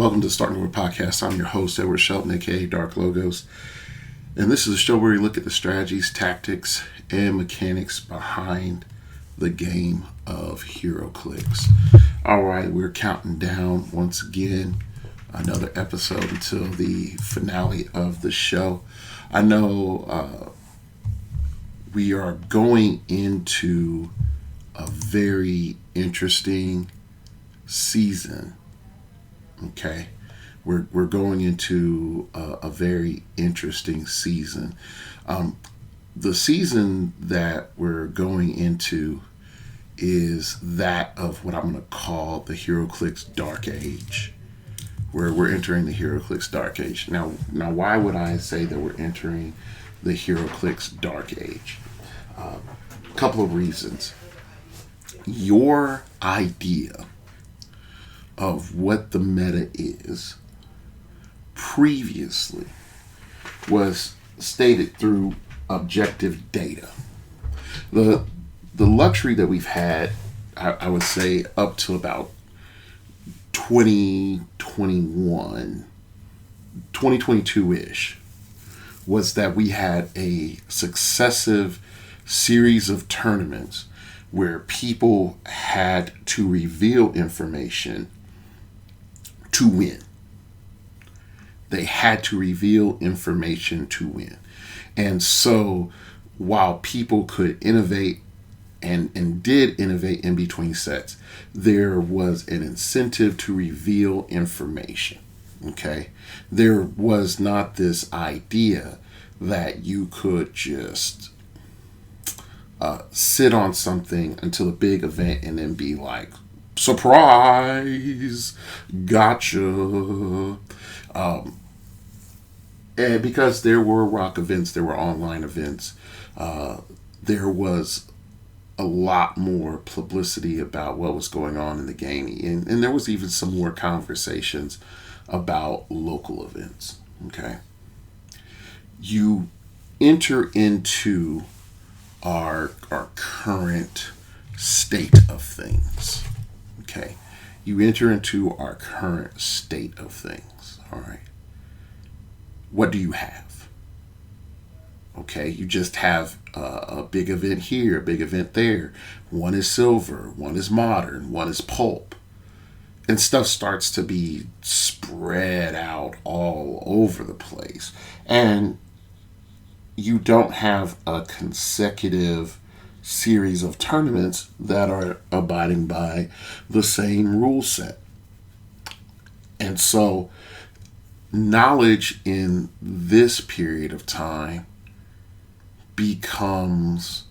Welcome to Starting Over Podcast. I'm your host, Edward Shelton, aka Dark Logos. And this is a show where we look at the strategies, tactics, and mechanics behind the game of heroclix. Alright, we're counting down once again. Another episode until the finale of the show. I know we are going into a very interesting season. Okay, we're going into a very interesting season. The season that we're going into is that of what I'm going to call the heroclix dark age, where we're entering the heroclix dark age. Now, why would I say that we're entering the heroclix dark age? A couple of reasons. Your idea of what the meta is previously was stated through objective data. The luxury that we've had, I would say, up to about 2022-ish, was that we had a successive series of tournaments where people had to reveal information to win. They had to reveal information to win. And so while people could innovate and did innovate in between sets, there was an incentive to reveal information. Okay? There was not this idea that you could just sit on something until a big event and then be like, surprise, gotcha. And because there were rock events, there were online events, there was a lot more publicity about what was going on in the game. And there was even some more conversations about local events. Okay. You enter into our current state of things. Okay, you enter into our current state of things. All right, what do you have? Okay, you just have a big event here, a big event there. One is silver, one is modern, one is pulp, and stuff starts to be spread out all over the place, and you don't have a consecutive series of tournaments that are abiding by the same rule set. And so knowledge in this period of time becomes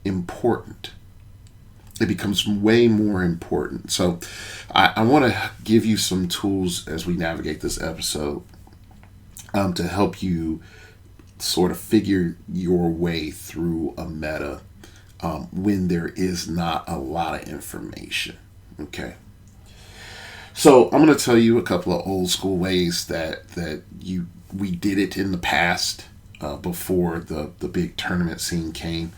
important. It becomes way more important. So I want to give you some tools as we navigate this episode to help you sort of figure your way through a meta when there is not a lot of information. Okay. So I'm going to tell you a couple of old school ways that we did it in the past before the big tournament scene came.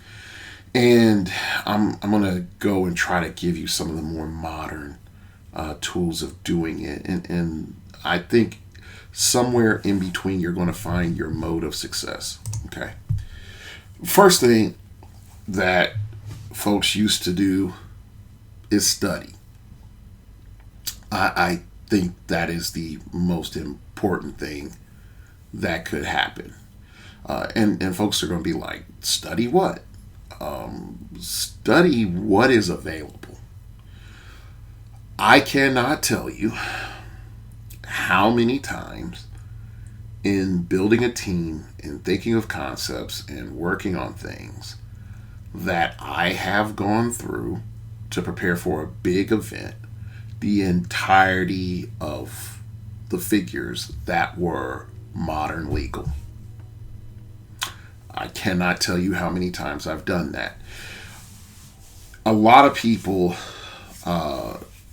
And I'm going to go and try to give you some of the more modern tools of doing it. And I think somewhere in between you're going to find your mode of success. Okay. First thing that folks used to do is study. I think that is the most important thing that could happen. And folks are going to be like, study what? Study what is available. I cannot tell you how many times in building a team and thinking of concepts and working on things that I have gone through to prepare for a big event, the entirety of the figures that were modern legal. I cannot tell you how many times I've done that. A lot of people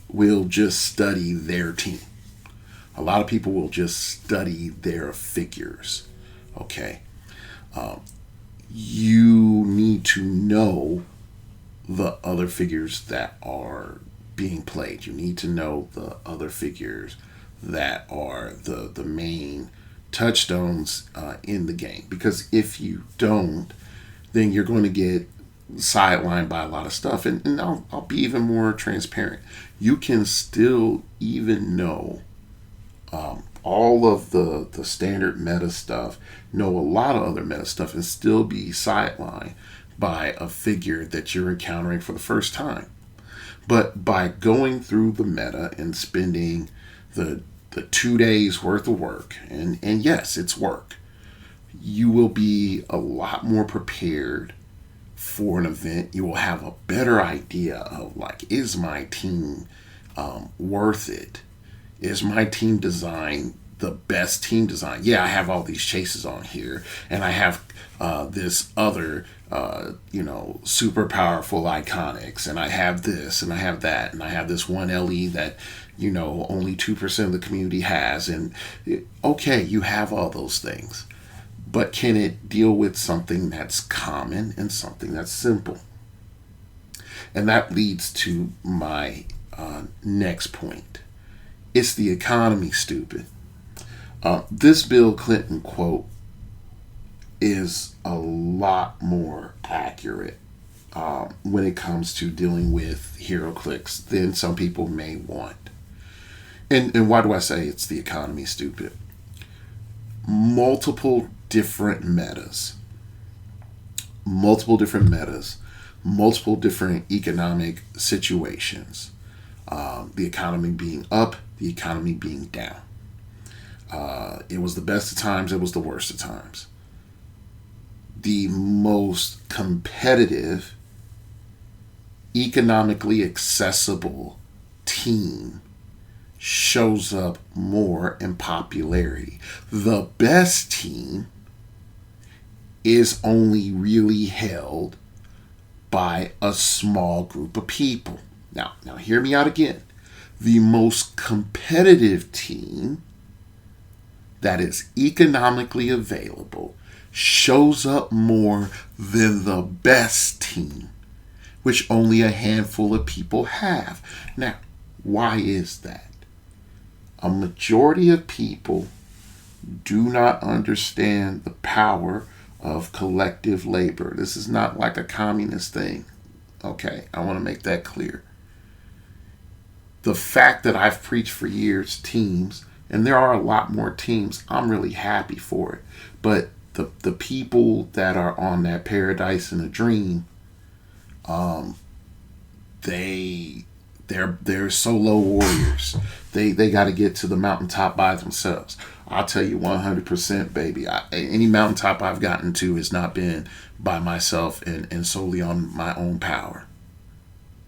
will just study their team. A lot of people will just study their figures. Okay. You need to know the other figures that are being played. You need to know the other figures that are the main touchstones in the game. Because if you don't, then you're going to get sidelined by a lot of stuff. And I'll be even more transparent. You can still even know all of the standard meta stuff, know a lot of other meta stuff, and still be sidelined by a figure that you're encountering for the first time. But by going through the meta and spending the 2 days worth of work, and yes, it's work, you will be a lot more prepared for an event. You will have a better idea of, like, is my team worth it? Is my team design the best team design? Yeah, I have all these chases on here, and I have this other, super powerful iconics, and I have this, and I have that, and I have this one LE that, only 2% of the community has. And okay, you have all those things, but can it deal with something that's common and something that's simple? And that leads to my next point. It's the economy, stupid. This Bill Clinton quote is a lot more accurate when it comes to dealing with heroclix than some people may want. And why do I say it's the economy, stupid? Multiple different metas, multiple different economic situations. The economy being up, the economy being down. It was the best of times, it was the worst of times. The most competitive, economically accessible team shows up more in popularity. The best team is only really held by a small group of people. Now hear me out again. The most competitive team that is economically available shows up more than the best team, which only a handful of people have. Now, why is that? A majority of people do not understand the power of collective labor. This is not like a communist thing. Okay, I want to make that clear. The fact that I've preached for years teams, and there are a lot more teams, I'm really happy for it. But the people that are on that paradise and a dream, they're solo warriors. They got to get to the mountaintop by themselves. I'll tell you 100%, baby. Any mountaintop I've gotten to has not been by myself and solely on my own power.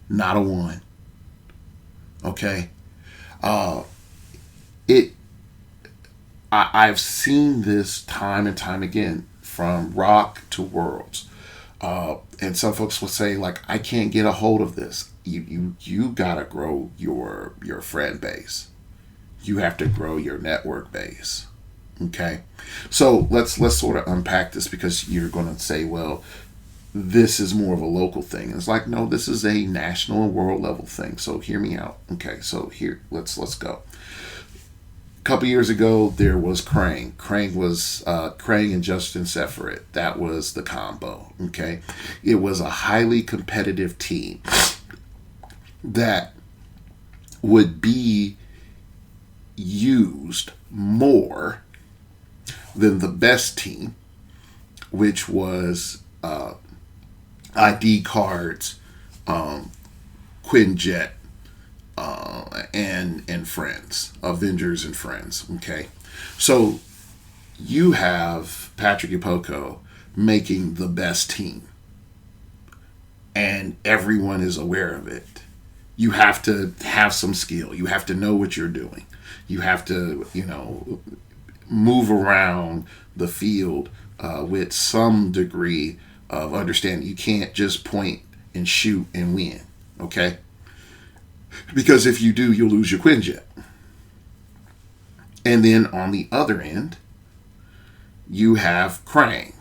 Not a one. Okay? I've seen this time and time again, from Rock to Worlds. And some folks will say, like, I can't get a hold of this. You gotta grow your friend base. You have to grow your network base. Okay? So let's sort of unpack this, because you're gonna say, well, this is more of a local thing. And it's like, no, this is a national and world level thing. So hear me out. Okay, so here, let's go. A couple years ago, there was Krang. Krang was Krang and Justin Sephiroth. That was the combo. Okay, it was a highly competitive team that would be used more than the best team, which was ID cards, Quinjet, and friends, Avengers and friends. Okay, so you have Patrick Ipoko making the best team, and everyone is aware of it. You have to have some skill. You have to know what you're doing. You have to, move around the field with some degree of understanding. You can't just point and shoot and win. Okay. Because if you do, you'll lose your Quinjet. And then on the other end, you have Krang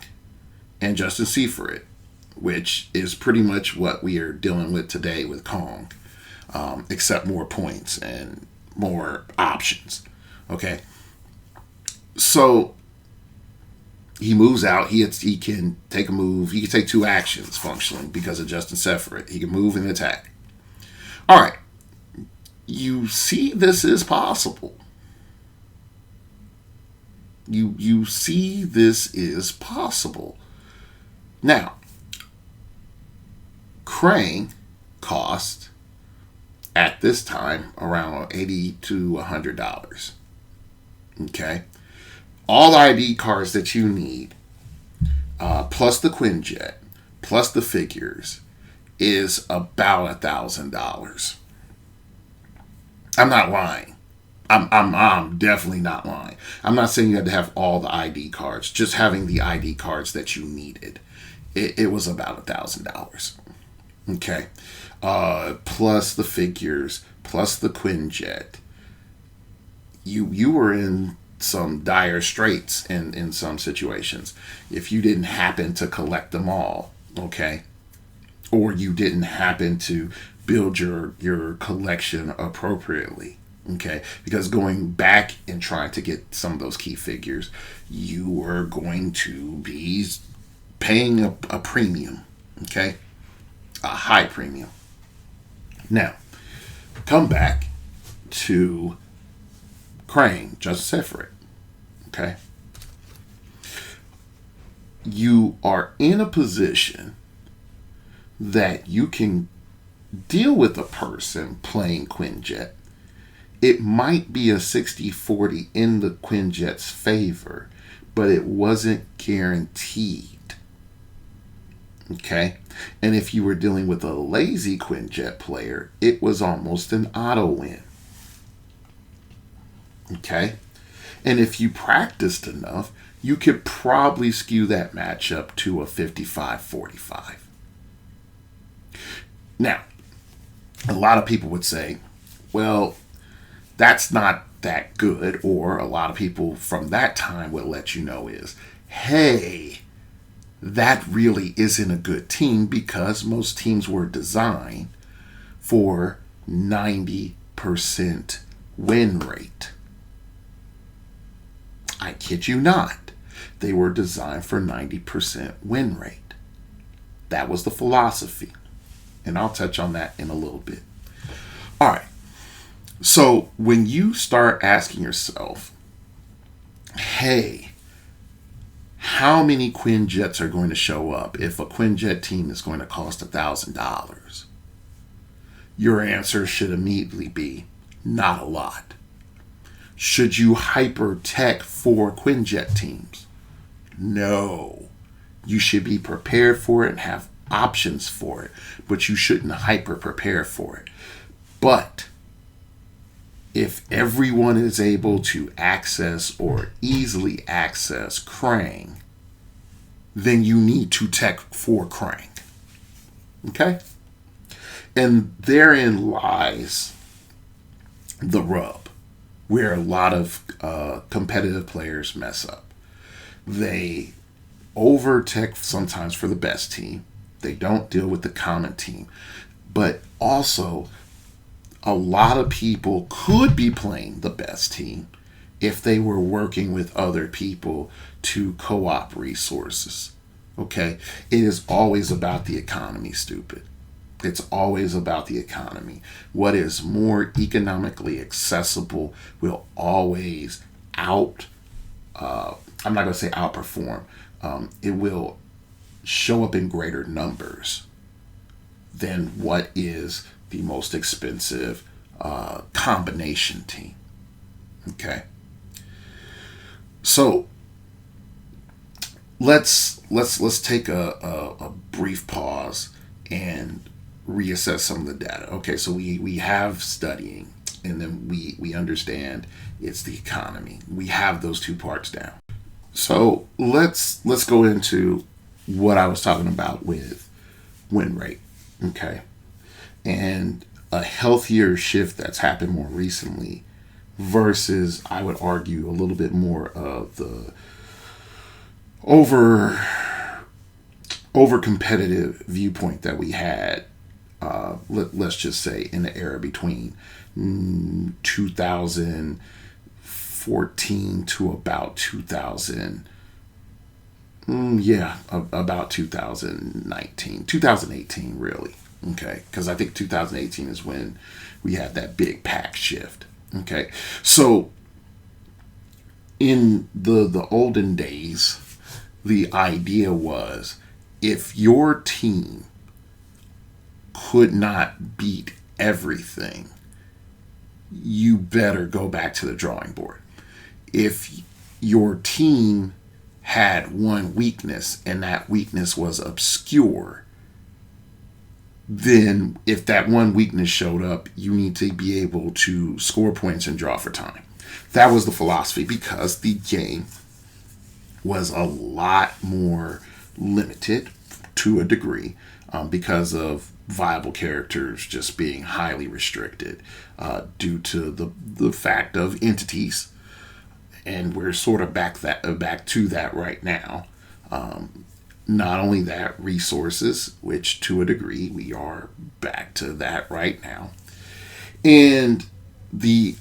and Justin Sephiroth, which is pretty much what we are dealing with today with Kong, except more points and more options. Okay, so he moves out. He can take a move. He can take two actions functionally because of Justin Seferit. He can move and attack. All right, you see this is possible. You see this is possible. Now, Krang cost at this time around $80 to $100. Okay, all the ID cards that you need, plus the Quinjet, plus the figures, is about $1,000. I'm not lying. I'm definitely not lying. I'm not saying you had to have all the ID cards. Just having the ID cards that you needed, it was about $1,000. Okay, plus the figures, plus the Quinjet. You were in some dire straits in some situations if you didn't happen to collect them all. Okay, or you didn't happen to build your collection appropriately. Okay, because going back and trying to get some of those key figures, you were going to be paying a premium. Okay, a high premium. Now, come back to Krang, Justin Seferit. Okay, you are in a position that you can deal with a person playing Quinjet. It might be a 60-40 in the Quinjet's favor, but it wasn't guaranteed. Okay? And if you were dealing with a lazy Quinjet player, it was almost an auto win. Okay? And if you practiced enough, you could probably skew that matchup to a 55-45. Now, a lot of people would say, well, that's not that good, or a lot of people from that time will let you know is, hey, that really isn't a good team because most teams were designed for 90% win rate. I kid you not. They were designed for 90% win rate. That was the philosophy. And I'll touch on that in a little bit. All right. So when you start asking yourself, hey, how many Quinjets are going to show up if a Quinjet team is going to cost $1,000? Your answer should immediately be not a lot. Should you hyper tech 4 Quinjet teams? No. You should be prepared for it and have options for it, but you shouldn't hyper prepare for it. But if everyone is able to access or easily access Krang, then you need to tech for Krang. Okay? And therein lies the rub, where a lot of competitive players mess up. They over tech sometimes for the best team. They don't deal with the common team. But also, a lot of people could be playing the best team if they were working with other people to co-op resources. Okay? It is always about the economy, stupid. It's always about the economy. What is more economically accessible will always I'm not going to say outperform. It will show up in greater numbers than what is the most expensive combination team. Okay, so let's take a brief pause and reassess some of the data. Okay, so we have studying, and then we understand it's the economy. We have those two parts down. So let's go into what I was talking about with win rate. Okay. And a healthier shift that's happened more recently versus, I would argue, a little bit more of the over competitive viewpoint that we had, let's just say, in the era between 2004 2014 to about 2000. About 2019, 2018, really. Okay, because I think 2018 is when we had that big pack shift. Okay, so in the olden days, the idea was if your team could not beat everything, you better go back to the drawing board. If your team had one weakness and that weakness was obscure, then if that one weakness showed up, you need to be able to score points and draw for time. That was the philosophy, because the game was a lot more limited to a degree, because of viable characters just being highly restricted due to the fact of entities. And we're sort of back to that right now. Not only that, resources, which to a degree we are back to that right now, and the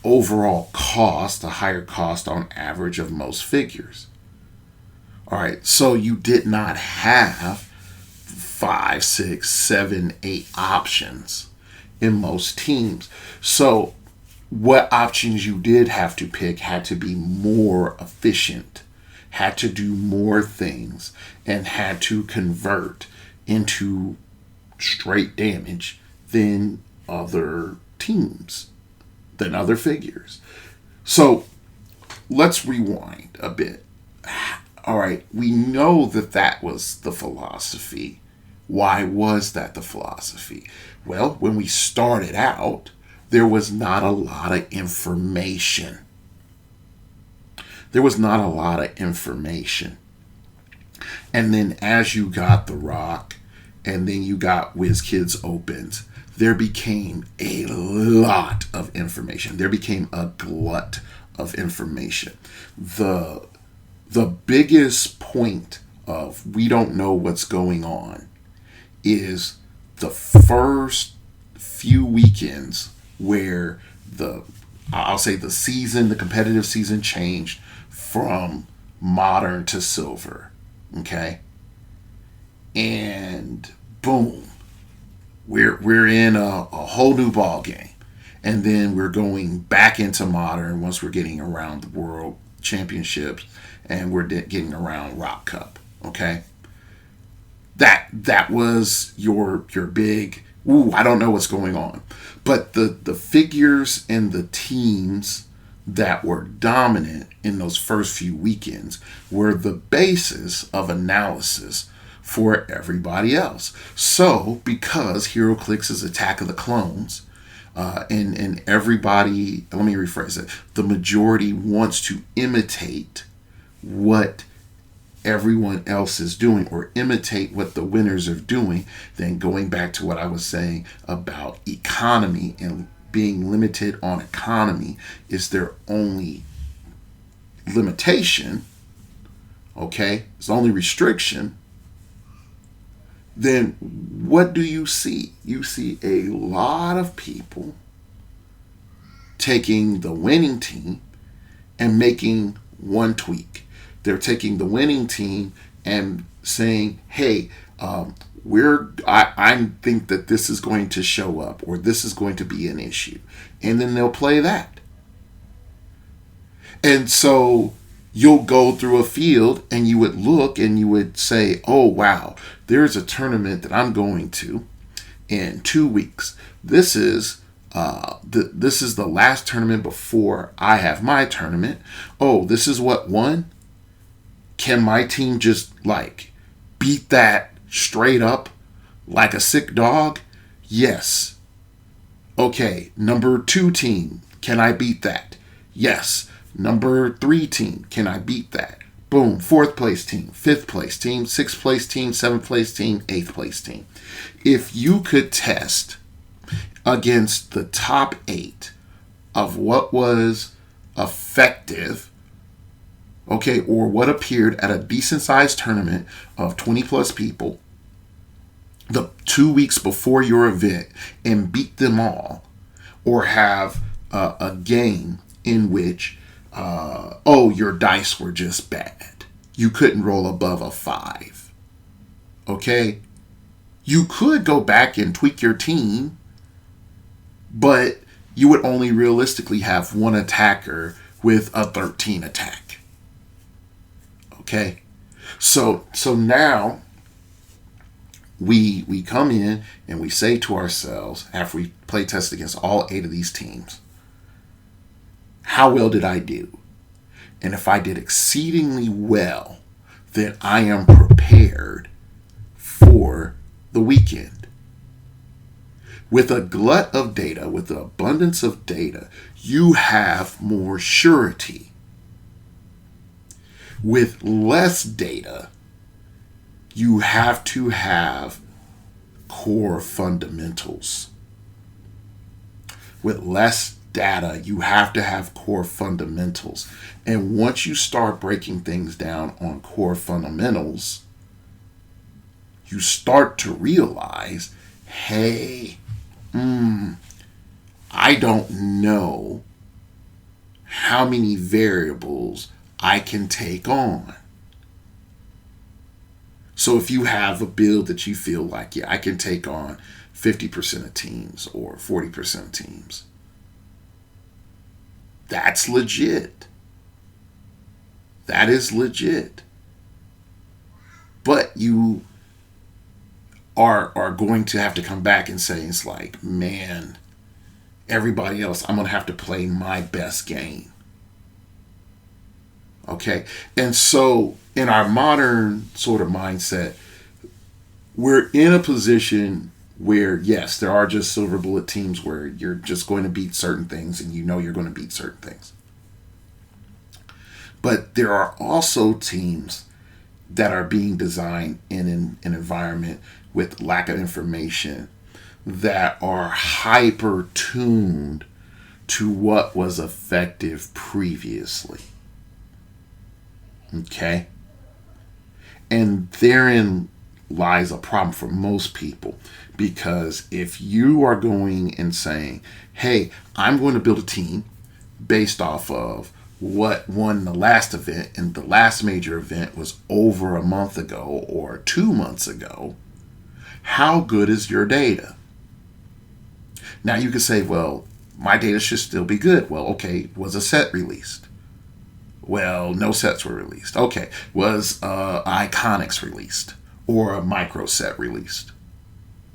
overall cost, a higher cost on average of most figures. All right, so you did not have 5, 6, 7, 8 options in most teams. So what options you did have to pick had to be more efficient, had to do more things, and had to convert into straight damage than other teams, than other figures. So let's rewind a bit. All right, we know that was the philosophy. Why was that the philosophy? Well, when we started out, there was not a lot of information. There was not a lot of information. And then as you got the Rock, and then you got WizKids Opens, there became a lot of information. There became a glut of information. The biggest point of we don't know what's going on is the first few weekends where the competitive season changed from modern to silver. Okay? And boom, we're in a whole new ball game. And then we're going back into modern once we're getting around the world championships and we're getting around Rock Cup. Okay? That was your big, I don't know what's going on. But the figures and the teams that were dominant in those first few weekends were the basis of analysis for everybody else. So, because HeroclX is Attack of the Clones, and everybody, let me rephrase it, the majority wants to imitate what everyone else is doing or imitate what the winners are doing, then going back to what I was saying about economy and being limited on economy is their only limitation, okay, it's the only restriction, then what do you see? You see a lot of people taking the winning team and making one tweak. They're taking the winning team and saying, hey, I think that this is going to show up or this is going to be an issue. And then they'll play that. And so you'll go through a field and you would look and you would say, oh, wow, there's a tournament that I'm going to in 2 weeks. This is the last tournament before I have my tournament. Oh, this is what won? Can my team just beat that straight up like a sick dog? Yes. Okay, number 2 team, can I beat that? Yes. Number 3 team, can I beat that? Boom, 4th place team, 5th place team, 6th place team, 7th place team, 8th place team. If you could test against the top 8 of what was effective, okay, or what appeared at a decent sized tournament of 20 plus people the 2 weeks before your event and beat them all, or have a game in which, oh, your dice were just bad. You couldn't roll above a 5. Okay? You could go back and tweak your team, but you would only realistically have one attacker with a 13 attack. Okay? So now we come in and we say to ourselves, after we play test against all 8 of these teams, how well did I do? And if I did exceedingly well, then I am prepared for the weekend. With a glut of data, with an abundance of data, you have more surety. With less data, you have to have core fundamentals. With less data, you have to have core fundamentals. And once you start breaking things down on core fundamentals, you start to realize, hey, I don't know how many variables I can take on. So if you have a build that you feel like, yeah, I can take on 50% of teams or 40% of teams, that's legit. That is legit. But you are going to have to come back and say, it's like, man, everybody else, I'm going to have to play my best game. Okay? And so in our modern sort of mindset, we're in a position where, yes, there are just silver bullet teams where you're just going to beat certain things and you know you're going to beat certain things. But there are also teams that are being designed in an environment with lack of information that are hyper tuned to what was effective previously. Okay? And therein lies a problem for most people, because if you are going and saying, hey, I'm going to build a team based off of what won the last event, and the last major event was over a month ago or 2 months ago, how good is your data? Now you could say, well, my data should still be good. Well, okay, was a set released? Well, no sets were released. Okay, was Iconics released or a micro set released?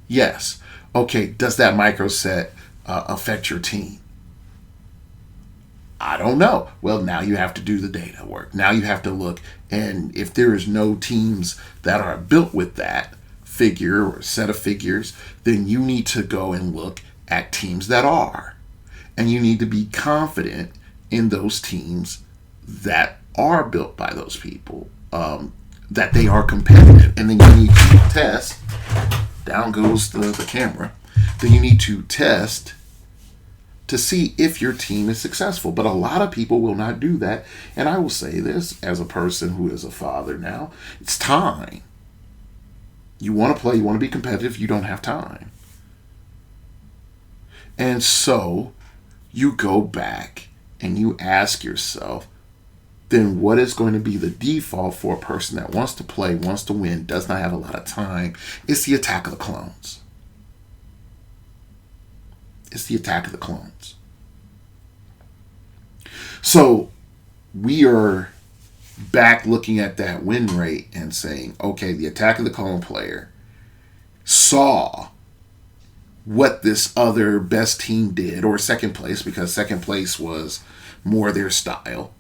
Yes. Okay, does that micro set affect your team? I don't know. Well, now you have to do the data work. Now you have to look, and if there is no teams that are built with that figure or set of figures, then you need to go and look at teams that are. And you need to be confident in those teams that are built by those people, that they are competitive. And then you need to test. Down goes the camera. Then you need to test to see if your team is successful. But a lot of people will not do that. And I will say this as a person who is a father now, it's time. You want to play, you want to be competitive, you don't have time. And so you go back and you ask yourself, then what is going to be the default for a person that wants to play, wants to win, does not have a lot of time? It's the attack of the clones. It's the attack of the clones. So we are back looking at that win rate and saying, okay, the attack of the clone player saw what this other best team did, or second place, because second place was more their style,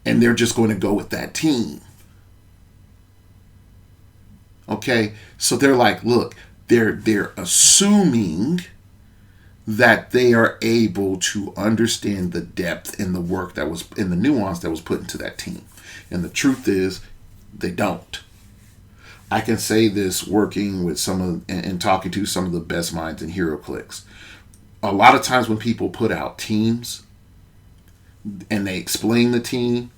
and they're just going to go with that team. Okay, so they're like, look, they're assuming that they are able to understand the depth and the work that was in the nuance that was put into that team. And the truth is, they don't. I can say this working with some of and talking to some of the best minds in heroclix. A lot of times when people put out teams and they explain the team,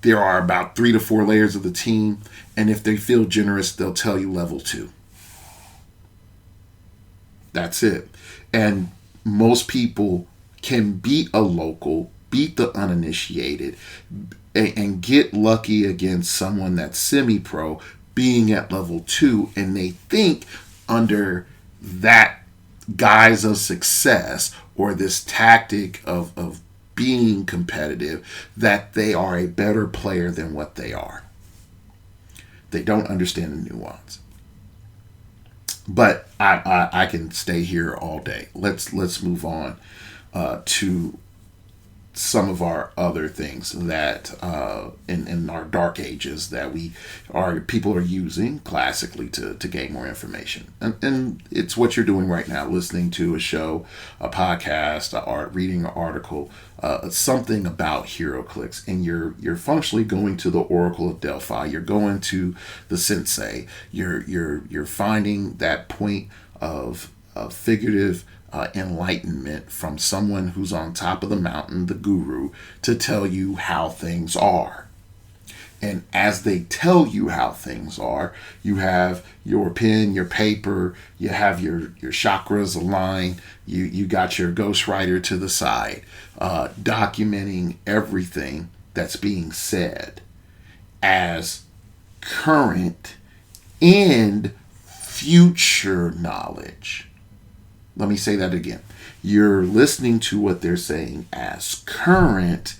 there are about 3 to 4 layers of the team, and if they feel generous, they'll tell you level 2. That's it. And most people can beat a local, beat the uninitiated, and get lucky against someone that's semi-pro being at level 2, and they think under that guise of success or this tactic of being competitive that they are a better player than what they are. They don't understand the nuance. But I can stay here all day. Let's move on to some of our other things that in our dark ages that people are using classically to gain more information, and it's what you're doing right now, listening to a show, a podcast, reading an article, something about heroclix, and you're functionally going to the Oracle of Delphi, you're going to the Sensei, you're finding that point of figurative enlightenment from someone who's on top of the mountain, the guru, to tell you how things are. And as they tell you how things are, you have your pen, your paper, you have your chakras aligned, you got your ghostwriter to the side, documenting everything that's being said as current and future knowledge. Let me say that again. You're listening to what they're saying as current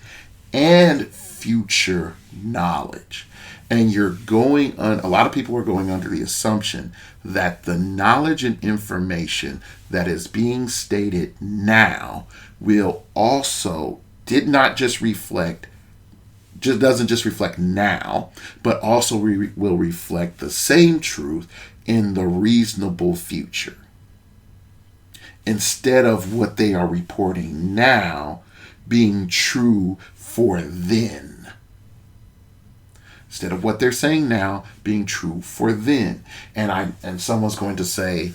and future knowledge. And you're going on, a lot of people are going under the assumption that the knowledge and information that is being stated now will also, doesn't just reflect now, but also will reflect the same truth in the reasonable future. Instead of what they are reporting now being true for then. Instead of what they're saying now being true for then. And someone's going to say,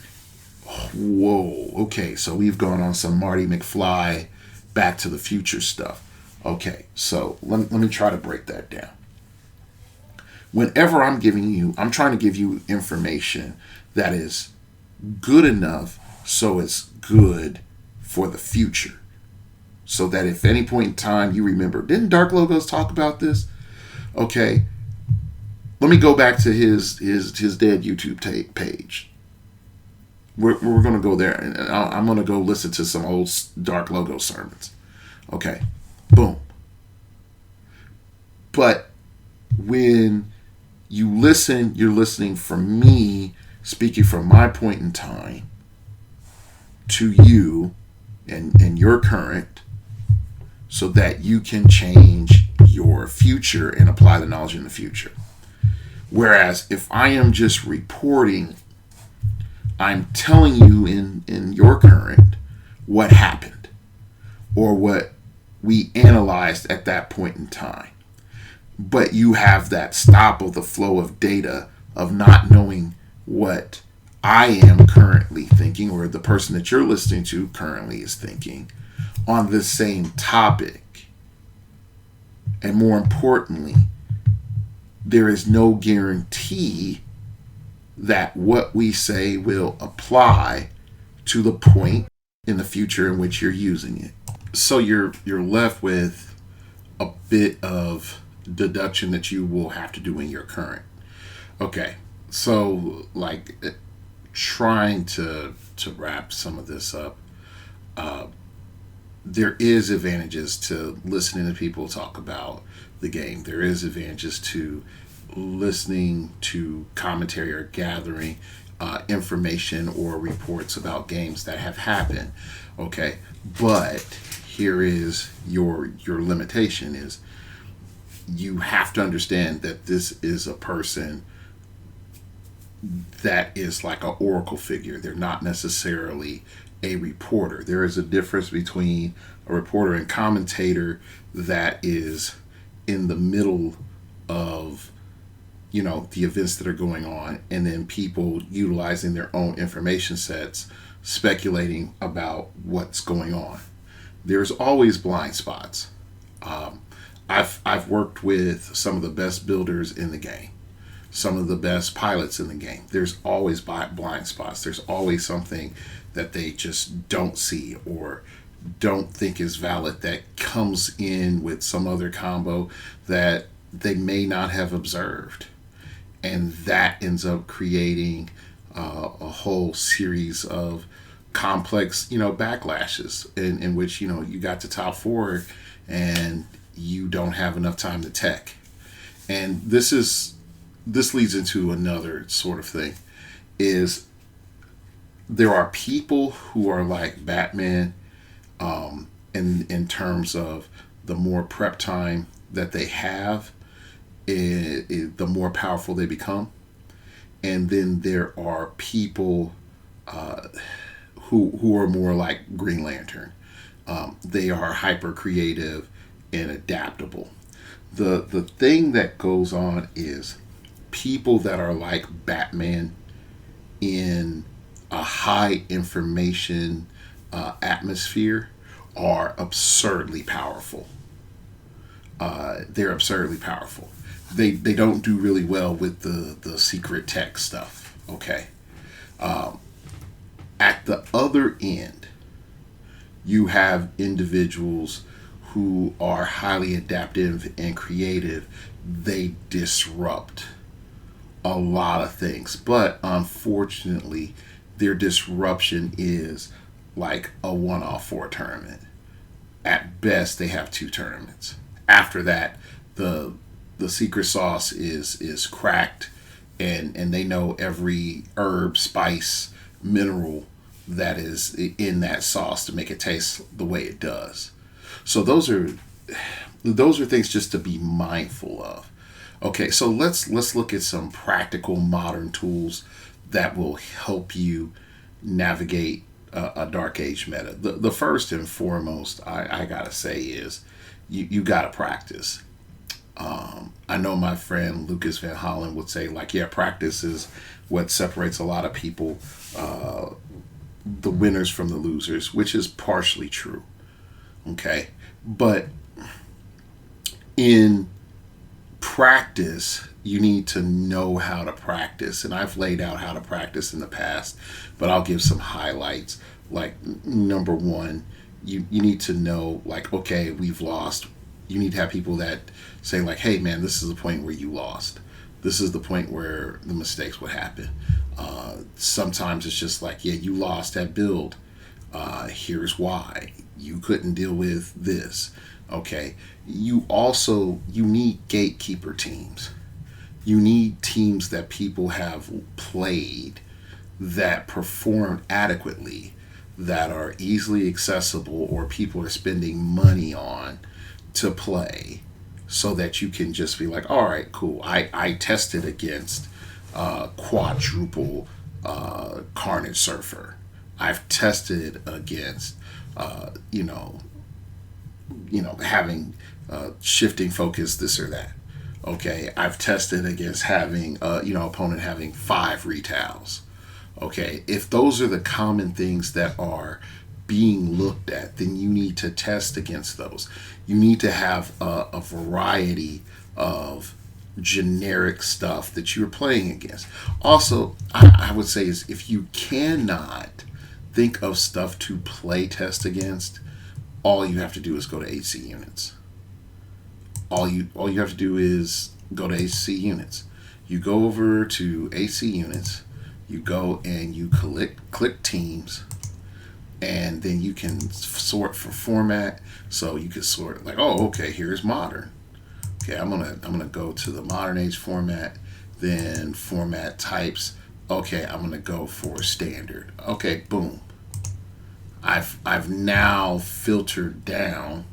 whoa, okay, so we've gone on some Marty McFly Back to the Future stuff. Okay, so let me try to break that down. Whenever I'm trying to give you information that is good enough so it's good for the future. So that if any point in time you remember, didn't Dark Logos talk about this? Okay, let me go back to his dead YouTube page. We're going to go there, and I'm going to go listen to some old Dark Logo sermons. Okay, boom. But when you listen, you're listening from me, speaking from my point in time, to you and your current, so that you can change your future and apply the knowledge in the future. Whereas if I am just reporting, I'm telling you in your current what happened or what we analyzed at that point in time. But you have that stop of the flow of data of not knowing what I am currently thinking, or the person that you're listening to currently is thinking on this same topic. And more importantly, there is no guarantee that what we say will apply to the point in the future in which you're using it. So you're left with a bit of deduction that you will have to do in your current. Okay, so like trying to wrap some of this up, there is advantages to listening to people talk about the game. There is advantages to listening to commentary or gathering information or reports about games that have happened. Okay, but here is your limitation is you have to understand that this is a person that is like an oracle figure. They're not necessarily a reporter. There is a difference between a reporter and commentator that is in the middle of, you know, the events that are going on, and then people utilizing their own information sets, speculating about what's going on. There's always blind spots. I've worked with some of the best builders in the game, some of the best pilots in the game. There's always blind spots. There's always something that they just don't see, or don't think is valid, that comes in with some other combo that they may not have observed. And that ends up creating a whole series of complex, backlashes in which, you got to top four and you don't have enough time to tech. And this leads into another sort of thing is there are people who are like Batman, in terms of the more prep time that they have, the more powerful they become. And then there are people who are more like Green Lantern. They are hyper creative and adaptable. The thing that goes on is people that are like Batman in a high information atmosphere are absurdly powerful. They're absurdly powerful. They don't do really well with the secret tech stuff. Okay. At the other end, you have individuals who are highly adaptive and creative. They disrupt a lot of things, but unfortunately, their disruption is like a one-off for a tournament. At best, they have two tournaments. After that, the secret sauce is cracked, and they know every herb, spice, mineral that is in that sauce to make it taste the way it does. So those are things just to be mindful of. Okay, so let's look at some practical modern tools that will help you navigate a dark age meta. The first and foremost I gotta say is you gotta practice. I know my friend Lucas Van Hollen would say, like, yeah, practice is what separates a lot of people, the winners from the losers, which is partially true. Okay, but in practice, you need to know how to practice. And I've laid out how to practice in the past, but I'll give some highlights. Like, number one, you need to know, like, okay, we've lost. You need to have people that say, like, hey, man, this is the point where you lost. This is the point where the mistakes would happen. Sometimes it's just like, yeah, you lost at build. Here's why. You couldn't deal with this. Okay. You need gatekeeper teams. You need teams that people have played, that perform adequately, that are easily accessible, or people are spending money on to play, so that you can just be like, all right, cool. I tested against quadruple Carnage Surfer. I've tested against, having shifting focus, this or that. Okay, I've tested against having, opponent having 5 retails. Okay, if those are the common things that are being looked at, then you need to test against those. You need to have a variety of generic stuff that you're playing against. Also, I would say is, if you cannot think of stuff to play test against, all you have to do is go to AC units. All you have to do is go to AC units. You go over to AC units, you go and you click teams, and then you can sort for format. So you can sort like, oh, okay, here's modern. Okay, I'm gonna go to the modern age format, then format types. Okay, I'm gonna go for standard. Okay, boom. I've now filtered down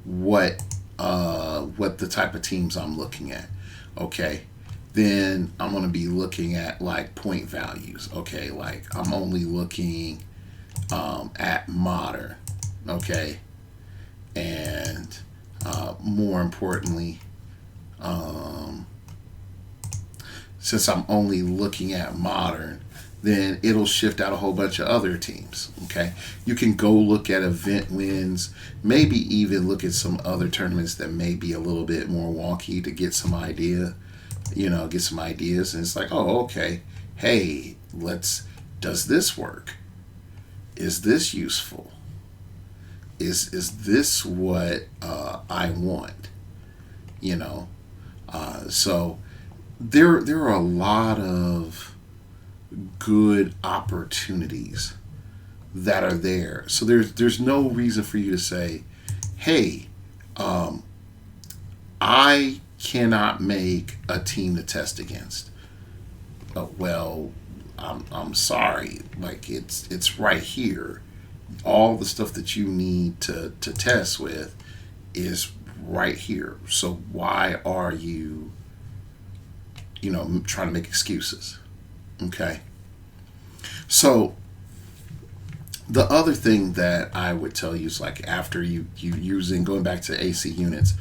what the type of teams I'm looking at. Okay, then I'm gonna be looking at like point values. Okay, like I'm only looking at modern. Okay, and more importantly, since I'm only looking at modern, then it'll shift out a whole bunch of other teams. Okay, you can go look at event wins, maybe even look at some other tournaments that may be a little bit more wonky to get some idea, get some ideas. And it's like, oh, okay, hey, does this work? Is this useful? is this what I want? You know, so there are a lot of good opportunities that are there. So there's no reason for you to say, hey, I cannot make a team to test against. Well, I'm sorry. Like it's right here. All the stuff that you need to test with is right here. So why are you, trying to make excuses? Okay. So the other thing that I would tell you is, like, after you using, going back to AC units,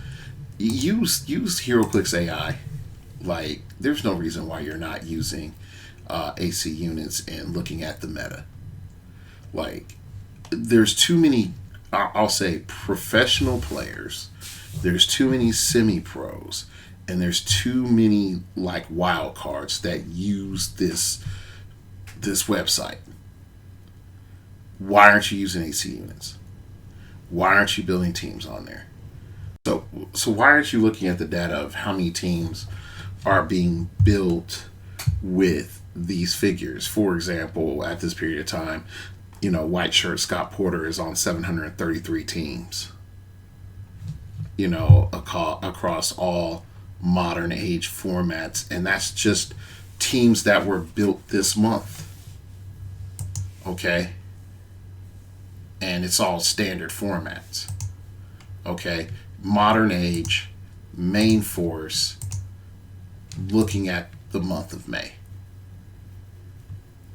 use heroclix AI. Like, there's no reason why you're not using AC units and looking at the meta. Like, there's too many, I'll say, professional players. There's too many semi-pros, and there's too many, like, wild cards that use this website. Why aren't you using AC units? Why aren't you building teams on there? So why aren't you looking at the data of how many teams are being built with these figures? For example, at this period of time, white shirt Scott Porter is on 733 teams. Across all modern age formats, and that's just teams that were built this month. Okay? And it's all standard formats. Okay? Modern age, main force, looking at the month of May.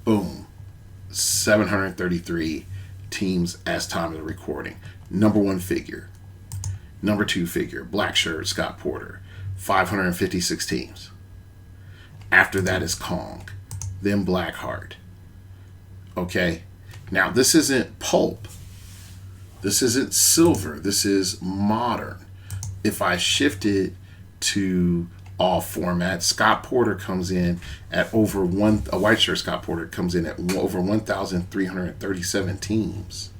Boom. 733 teams as time of the recording. Number one figure. Number two figure, black shirt, Scott Porter. 556 teams. After that is Kong. Then Blackheart. Okay? Now, this isn't pulp. This isn't silver. This is modern. If I shift it to all formats, Scott Porter comes in at a white shirt Scott Porter comes in at over 1,337 teams.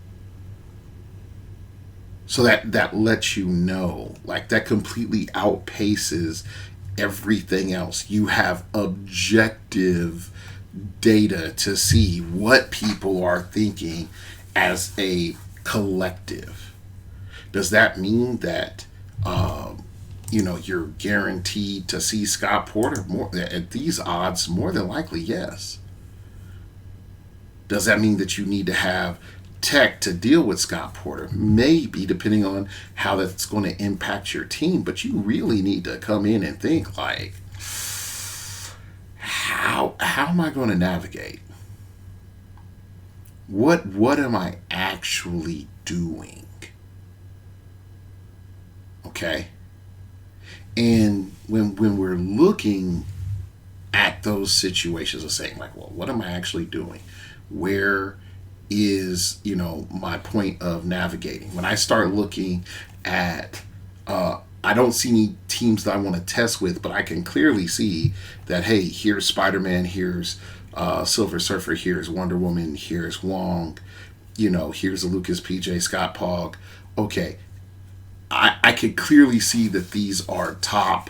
So that lets you know, like, that completely outpaces everything else. You have objective data to see what people are thinking as a collective. Does that mean that you're guaranteed to see Scott Porter more at these odds? More than likely, yes. Does that mean that you need to have tech to deal with Scott Porter? Maybe, depending on how that's going to impact your team. But you really need to come in and think, like, how am I going to navigate? What am I actually doing? Okay? And when we're looking at those situations of saying, like, well, what am I actually doing? Where is, my point of navigating? When I start looking at, I don't see any teams that I want to test with, but I can clearly see that, hey, here's Spider-Man, here's Silver Surfer, here's Wonder Woman, here's Wong, here's a Lucas PJ Scott Pog. Okay, I could clearly see that these are top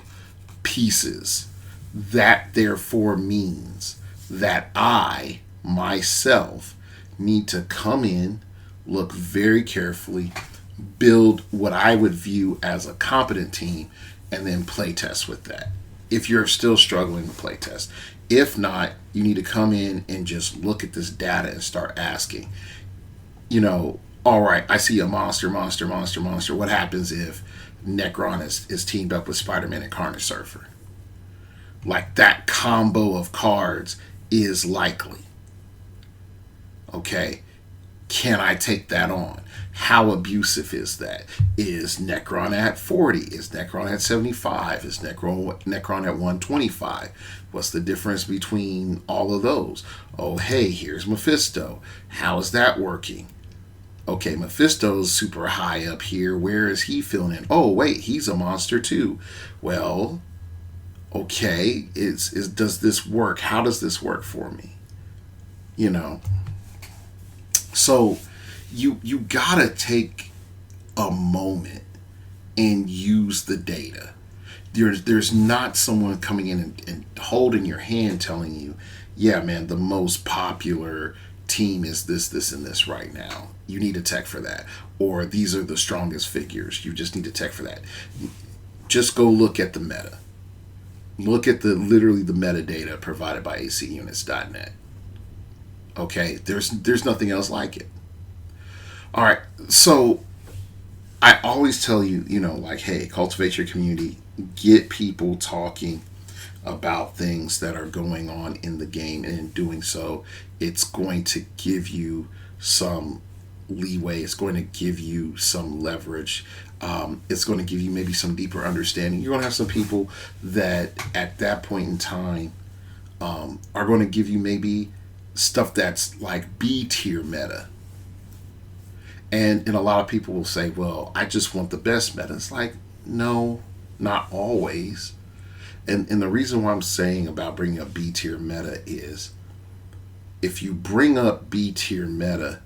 pieces. That therefore means that I, myself, need to come in, look very carefully, build what I would view as a competent team, and then play test with that. If you're still struggling to play test. If not, you need to come in and just look at this data and start asking, all right, I see a monster. What happens if Necron is teamed up with Spider-Man and Carnage Surfer? Like, that combo of cards is likely. Okay, can I take that on? How abusive is that? Is Necron at 40? Is Necron at 75? Is Necron at 125? What's the difference between all of those? Oh, hey, here's Mephisto. How is that working? Okay, Mephisto's super high up here. Where is he filling in? Oh, wait, he's a monster too. Well, okay, does this work? How does this work for me? So you gotta take a moment and use the data. There's not someone coming in and holding your hand telling you, yeah, man, the most popular team is this, and this right now. You need a tech for that. Or these are the strongest figures. You just need a tech for that. Just go look at the meta. Look at literally the metadata provided by acunits.net. Okay, there's nothing else like it. All right, so I always tell you, like, hey, cultivate your community, get people talking about things that are going on in the game, and in doing so, it's going to give you some leeway. It's going to give you some leverage. It's going to give you maybe some deeper understanding. You're going to have some people that at that point in time are going to give you maybe stuff that's like B tier meta. And a lot of people will say, well, I just want the best meta. It's like, no, not always. And the reason why I'm saying about bringing up B tier meta is if you bring up B tier meta,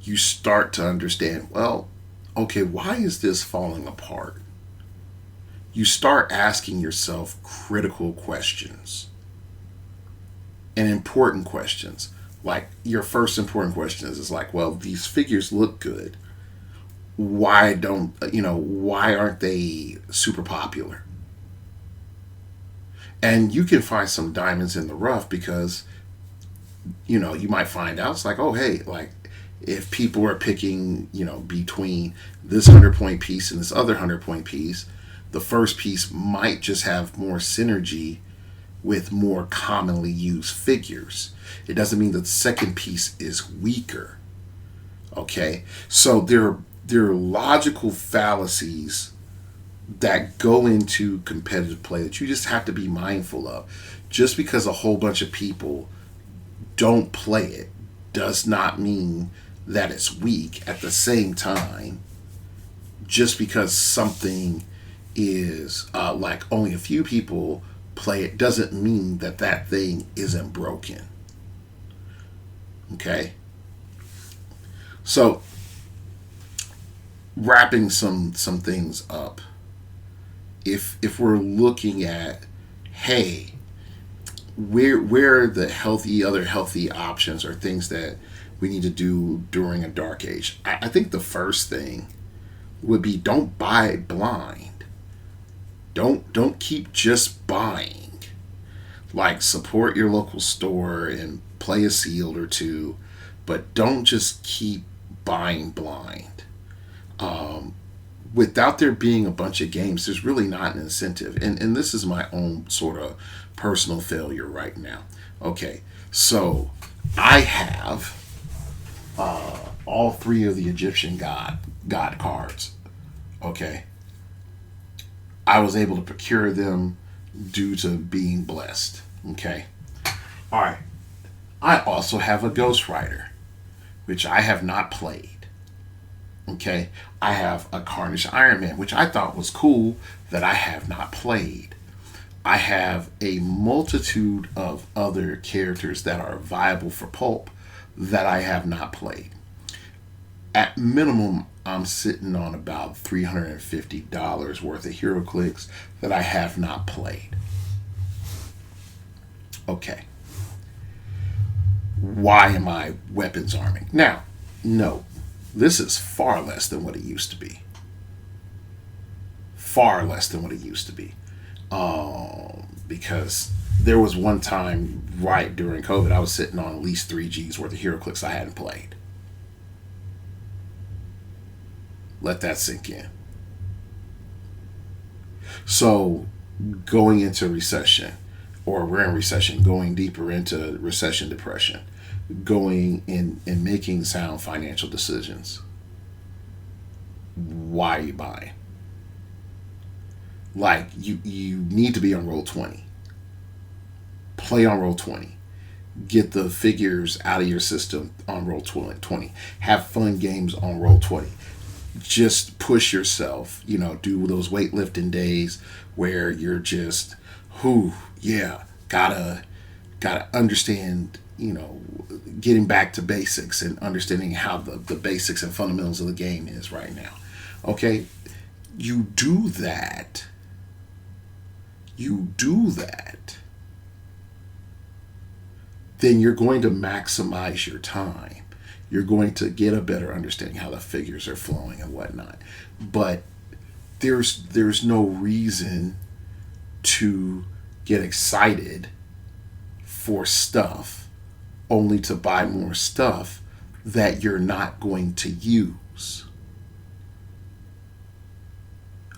you start to understand, well, okay, why is this falling apart? You start asking yourself critical questions and important questions. Like, your first important question is like, well, these figures look good. Why aren't they super popular? And you can find some diamonds in the rough because, you might find out, it's like, oh, hey, like, if people are picking, between this 100-point piece and this other 100-point piece, the first piece might just have more synergy with more commonly used figures. It doesn't mean that the second piece is weaker. Okay? So there are logical fallacies that go into competitive play that you just have to be mindful of. Just because a whole bunch of people don't play it does not mean that it's weak. At the same time, just because something is like only a few people play it doesn't mean that that thing isn't broken. Okay? So, wrapping some things up, if we're looking at, hey, where are the other healthy options or things that we need to do during a dark age? I think the first thing would be, don't buy blind. Don't keep just buying. Like, support your local store and play a sealed or two, but don't just keep buying blind. Without there being a bunch of games, there's really not an incentive. And this is my own sort of personal failure right now. Okay, so I have all three of the Egyptian god cards. Okay, I was able to procure them due to being blessed. Okay, all right. I also have a Ghost Rider, which I have not played. Okay, I have a Carnage Iron Man, which I thought was cool, that I have not played. I have a multitude of other characters that are viable for pulp that I have not played. At minimum, I'm sitting on about $350 worth of heroclix that I have not played. Okay. Why am I weapons arming? Now, no, this is far less than what it used to be. Far less than what it used to be. Because there was one time right during COVID, I was sitting on at least 3G's worth of heroclix I hadn't played. Let that sink in. So, going into recession, or we're in recession, going deeper into recession depression, going in and making sound financial decisions. Why are you buying? Like, you need to be on roll 20. Play on roll 20. Get the figures out of your system on roll 20. Have fun games on roll 20. Just push yourself, do those weightlifting days where you're just, gotta understand, getting back to basics and understanding how the basics and fundamentals of the game is right now. Okay, you do that. You do that. Then you're going to maximize your time. You're going to get a better understanding how the figures are flowing and whatnot. But there's no reason to get excited for stuff only to buy more stuff that you're not going to use.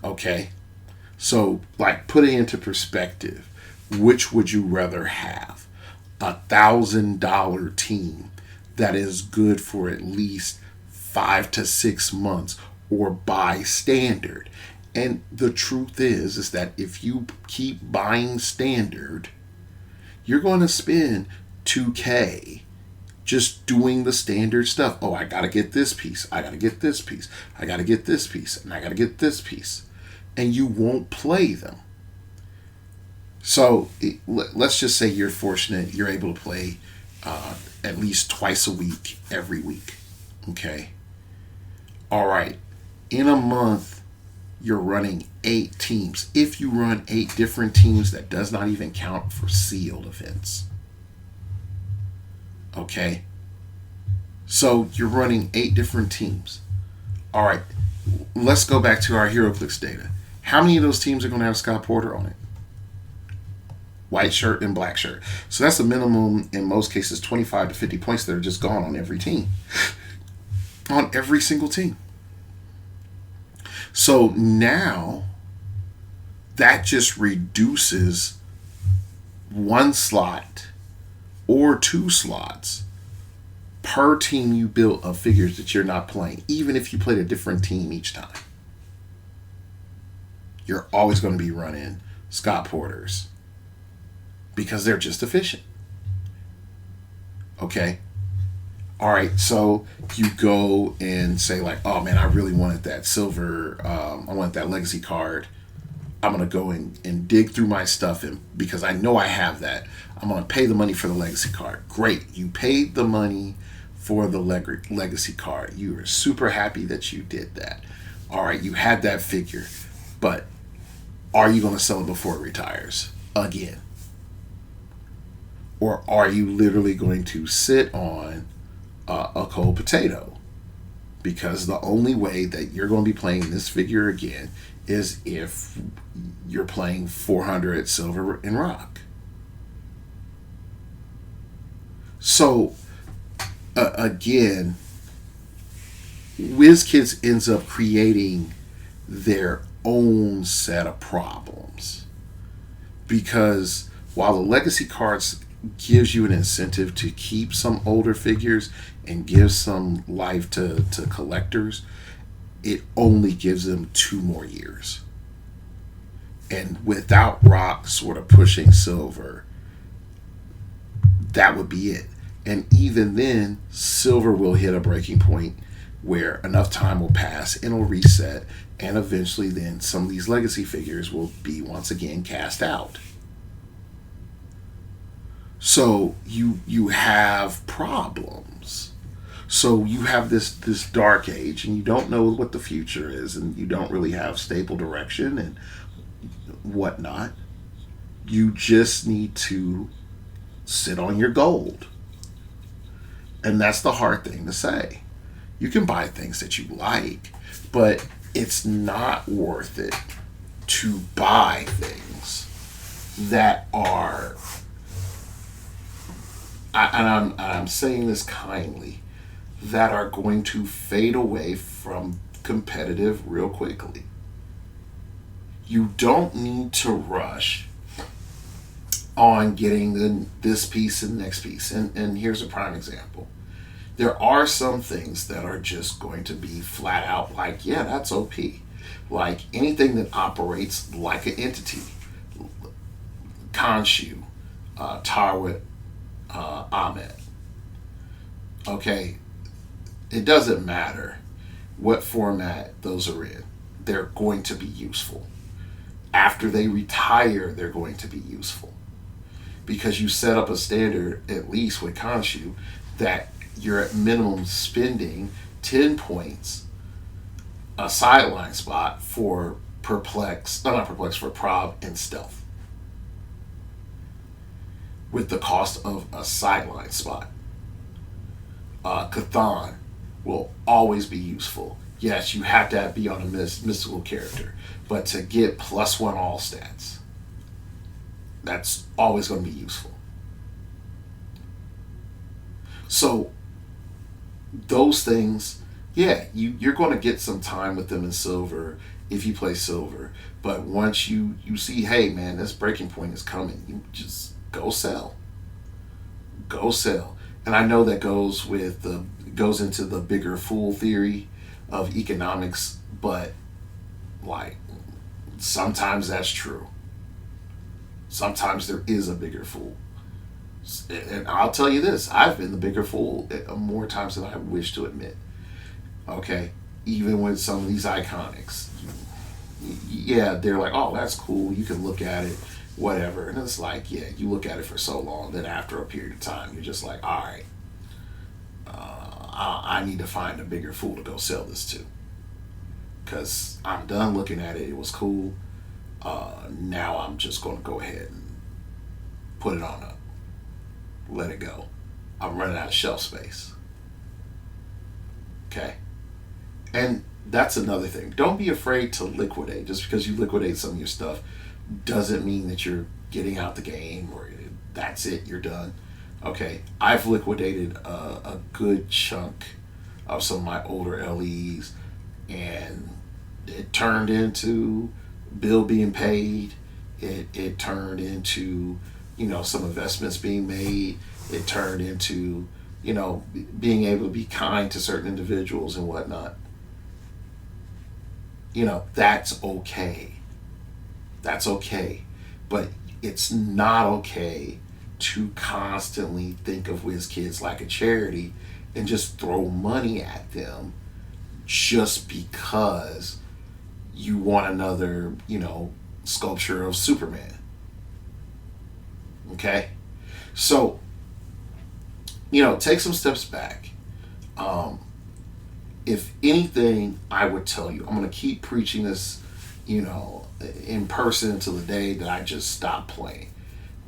Okay? So, like, put it into perspective. Which would you rather have? $1,000 team that is good for at least 5 to 6 months, or buy standard? And the truth is that if you keep buying standard, you're going to spend 2K just doing the standard stuff. Oh, I got to get this piece. I got to get this piece. I got to get this piece. And I got to get this piece. And you won't play them. So let's just say you're fortunate. You're able to play at least twice a week, every week. Okay. All right. In a month, you're running 8 teams. If you run 8 different teams, that does not even count for sealed events. Okay? So you're running 8 different teams. All right. Let's go back to our heroclix data. How many of those teams are going to have Scott Porter on it? White shirt and black shirt. So that's a minimum, in most cases, 25 to 50 points that are just gone on every team. On every single team. So now that just reduces 1 slot or 2 slots per team you built of figures that you're not playing, even if you played a different team each time. You're always going to be running Scott Porters because they're just efficient. Okay? All right, so you go and say like, oh man, I really wanted that silver, I wanted that legacy card. I'm going to go and dig through my stuff, and because I know I have that, I'm going to pay the money for the legacy card. Great, you paid the money for the legacy card. You were super happy that you did that. All right, you had that figure, but are you going to sell it before it retires again? Or are you literally going to sit on a cold potato? Because the only way that you're going to be playing this figure again is if you're playing 400 silver and rock. So again, WizKids ends up creating their own set of problems, because while the legacy cards gives you an incentive to keep some older figures and gives some life to collectors, it only gives them 2 more years. And without rock sort of pushing silver, that would be it. And even then, silver will hit a breaking point where enough time will pass and it'll reset, and eventually then some of these legacy figures will be once again cast out. So you have problems. So you have this dark age, and you don't know what the future is, and you don't really have stable direction and whatnot. You just need to sit on your gold. And that's the hard thing to say. You can buy things that you like, but it's not worth it to buy things that are, and I'm saying this kindly, that are going to fade away from competitive real quickly. You don't need to rush on getting this piece and the next piece. And here's a prime example. There are some things that are just going to be flat out like, yeah, that's OP. Like anything that operates like an entity. Khonshu, Tarwit, Ahmed. Okay, it doesn't matter what format those are in. They're going to be useful. After they retire, they're going to be useful. Because you set up a standard, at least with Khonshu, that you're at minimum spending 10 points a sideline spot for perplex, no, not perplex, for prob and stealth, with the cost of a sideline spot. Cathan will always be useful. Yes, you have to be on a mystical character, but to get +1 all stats, that's always going to be useful. So those things, yeah, you're going to get some time with them in silver if you play silver. But once you see, hey man, this breaking point is coming, you just go sell, go sell. And I know that goes into the bigger fool theory of economics, but like sometimes that's true. Sometimes there is a bigger fool. And I'll tell you this, I've been the bigger fool more times than I wish to admit. Okay? Even with some of these iconics. Yeah, they're like, oh, that's cool. You can look at it, whatever. And it's like, yeah, you look at it for so long, then after a period of time, you're just like, all right, I need to find a bigger fool to go sell this to. Because I'm done looking at it. It was cool. Now I'm just going to go ahead and put it on up. Let it go. I'm running out of shelf space. Okay? And that's another thing. Don't be afraid to liquidate. Just because you liquidate some of your stuff doesn't mean that you're getting out the game or that's it, you're done. Okay, I've liquidated a good chunk of some of my older LEs, and it turned into bill being paid. It turned into, some investments being made. It turned into, being able to be kind to certain individuals and whatnot. That's okay. That's okay. But it's not okay to constantly think of whiz kids like a charity and just throw money at them just because you want another, sculpture of Superman. Okay? So, take some steps back. If anything, I would tell you, I'm going to keep preaching this, in person until the day that I just stop playing.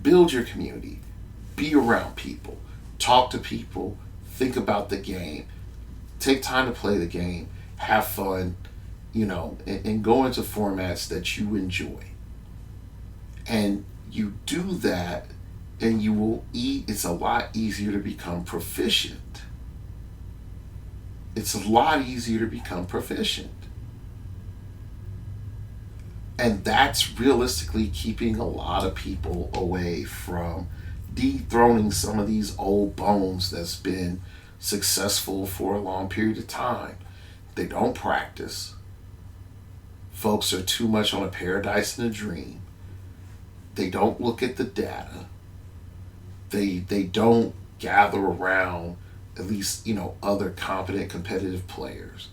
Build your community. Be around people. Talk to people. Think about the game. Take time to play the game. Have fun, and go into formats that you enjoy. And you do that, and you will it's a lot easier to become proficient. It's a lot easier to become proficient. And that's realistically keeping a lot of people away from dethroning some of these old bones that's been successful for a long period of time. They don't practice. Folks are too much on a paradise and a dream. They don't look at the data. They don't gather around at least, other competent competitive players.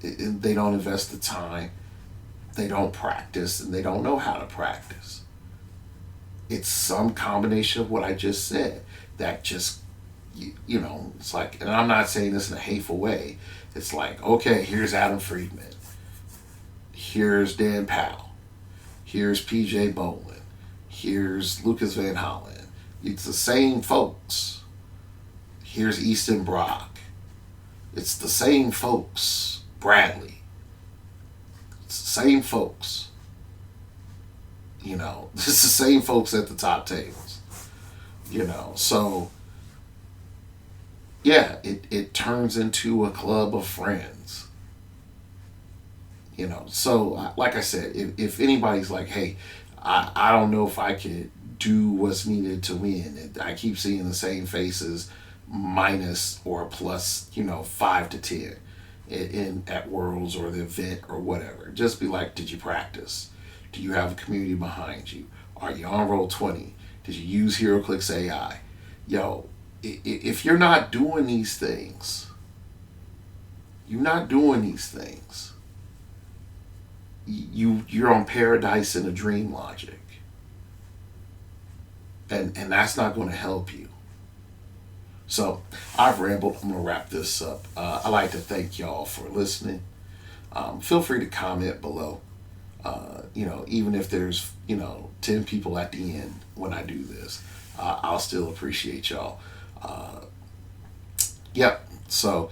They don't invest the time. They don't practice, and they don't know how to practice. It's some combination of what I just said that just, it's like, and I'm not saying this in a hateful way. It's like, okay, here's Adam Friedman. Here's Dan Powell. Here's PJ Bolin. Here's Lucas Van Hollen. It's the same folks. Here's Easton Brock. It's the same folks. Bradley. It's the same folks. It's the same folks at the top tables. So yeah, it turns into a club of friends. So like I said, if anybody's like, hey, I don't know if I could do what's needed to win. I keep seeing the same faces, minus or plus, 5 to 10 in at Worlds or the event or whatever. Just be like, did you practice? Do you have a community behind you? Are you on Roll20? Did you use heroclix AI? Yo, if you're not doing these things, you're on paradise in a dream logic. And that's not going to help you. So I've rambled. I'm going to wrap this up. I'd like to thank y'all for listening. Feel free to comment below. Even if there's 10 people at the end when I do this, I'll still appreciate y'all. Yep. So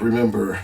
remember,